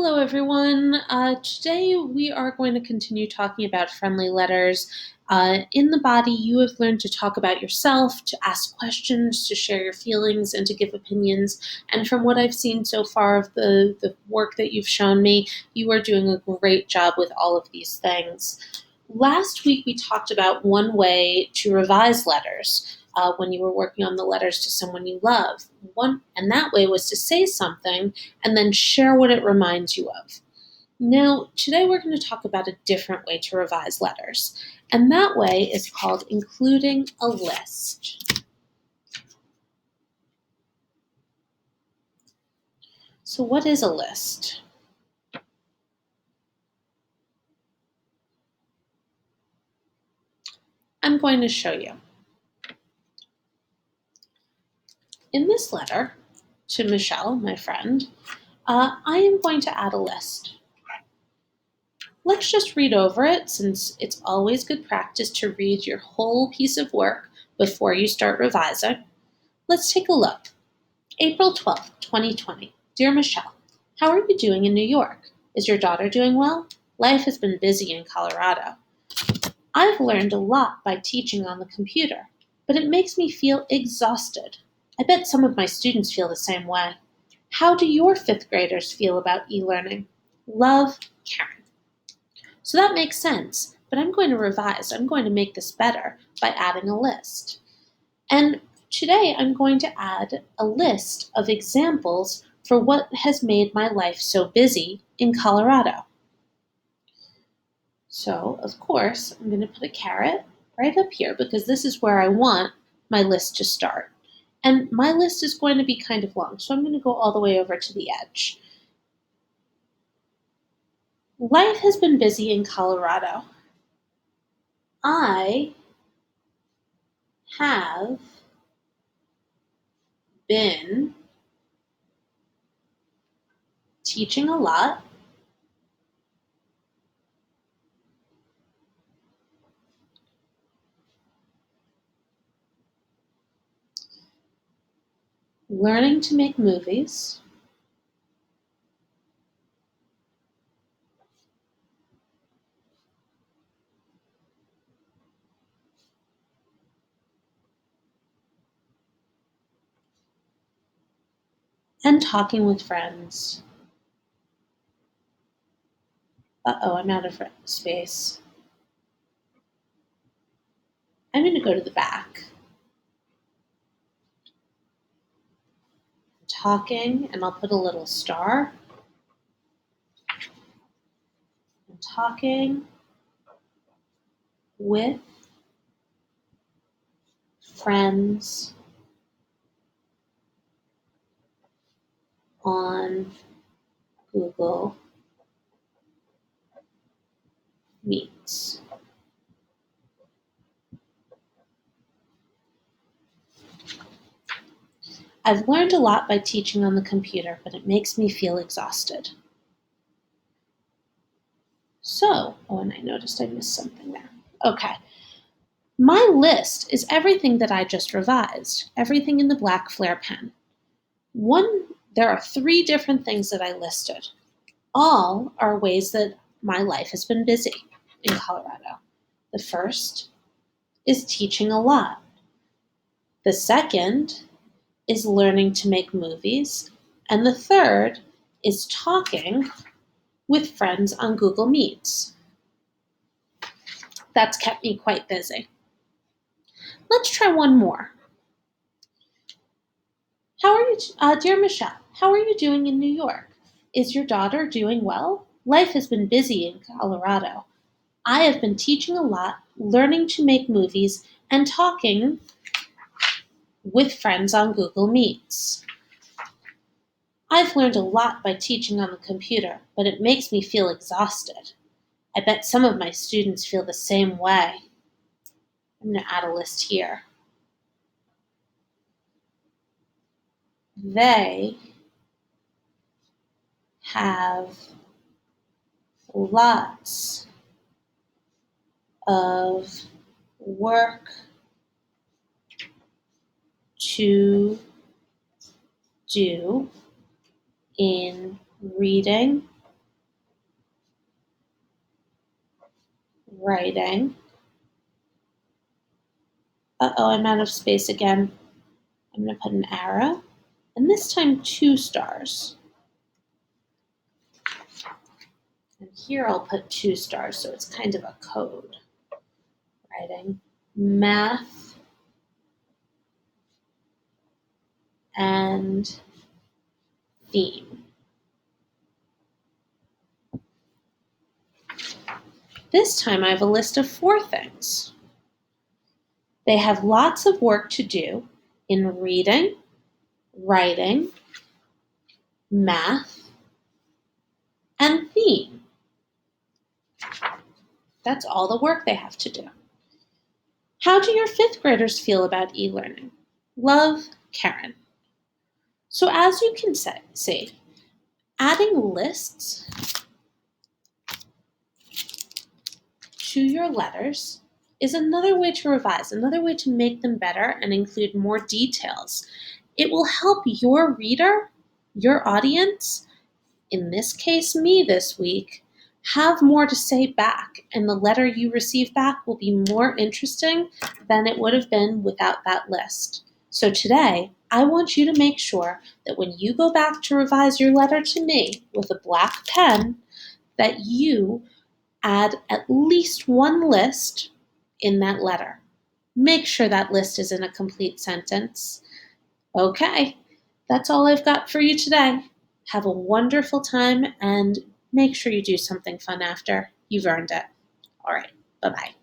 Hello, everyone. Today we are going to continue talking about friendly letters. In the body, you have learned to talk about yourself, to ask questions, to share your feelings, and to give opinions. And from what I've seen so far of the work that you've shown me, you are doing a great job with all of these things. Last week, we talked about one way to revise letters. When you were working on the letters to someone you love. And that way was to say something and then share what it reminds you of. Now, today we're going to talk about a different way to revise letters, and that way is called including a list. So, what is a list? I'm going to show you. In this letter to Michelle, my friend, I am going to add a list. Let's just read over it, since it's always good practice to read your whole piece of work before you start revising. Let's take a look. April 12th, 2020. Dear Michelle, how are you doing in New York? Is your daughter doing well? Life has been busy in Colorado. I've learned a lot by teaching on the computer, but it makes me feel exhausted. I bet some of my students feel the same way. How do your fifth graders feel about e-learning? Love, Karen. So that makes sense, but I'm going to revise. I'm going to make this better by adding a list. And today I'm going to add a list of examples for what has made my life so busy in Colorado. So, of course, I'm going to put a caret right up here because this is where I want my list to start. And my list is going to be kind of long, so I'm going to go all the way over to the edge. Life has been busy in Colorado. I have been teaching a lot, learning to make movies, and talking with friends. Uh-oh, I'm out of space. I'm going to go to the back. Talking, and I'll put a little star. And talking with friends on Google Meets. I've learned a lot by teaching on the computer, but it makes me feel exhausted. So, and I noticed I missed something there. Okay. My list is everything that I just revised, everything in the black Flair pen. There are 3 different things that I listed. All are ways that my life has been busy in Colorado. The first is teaching a lot. The second is learning to make movies. And the third is talking with friends on Google Meets. That's kept me quite busy. Let's try one more. How are you, dear Michelle, how are you doing in New York? Is your daughter doing well? Life has been busy in Colorado. I have been teaching a lot, learning to make movies, and talking with friends on Google Meets. I've learned a lot by teaching on the computer, but it makes me feel exhausted. I bet some of my students feel the same way. I'm going to add a list here. They have lots of work to do in reading writing. Uh-oh, I'm out of space again. I'm going to put an arrow, and this time 2 stars. And here I'll put 2 stars, so it's kind of a code. Writing, math, and theme. This time I have a list of 4 things. They have lots of work to do in reading, writing, math, and theme. That's all the work they have to do. How do your 5th graders feel about e-learning? Love, Karen. So as you can see, adding lists to your letters is another way to revise, another way to make them better and include more details. It will help your reader, your audience, in this case me this week, have more to say back, and the letter you receive back will be more interesting than it would have been without that list. So today, I want you to make sure that when you go back to revise your letter to me with a black pen, that you add at least 1 list in that letter. Make sure that list is in a complete sentence. Okay, that's all I've got for you today. Have a wonderful time and make sure you do something fun after. You've earned it. All right, bye-bye.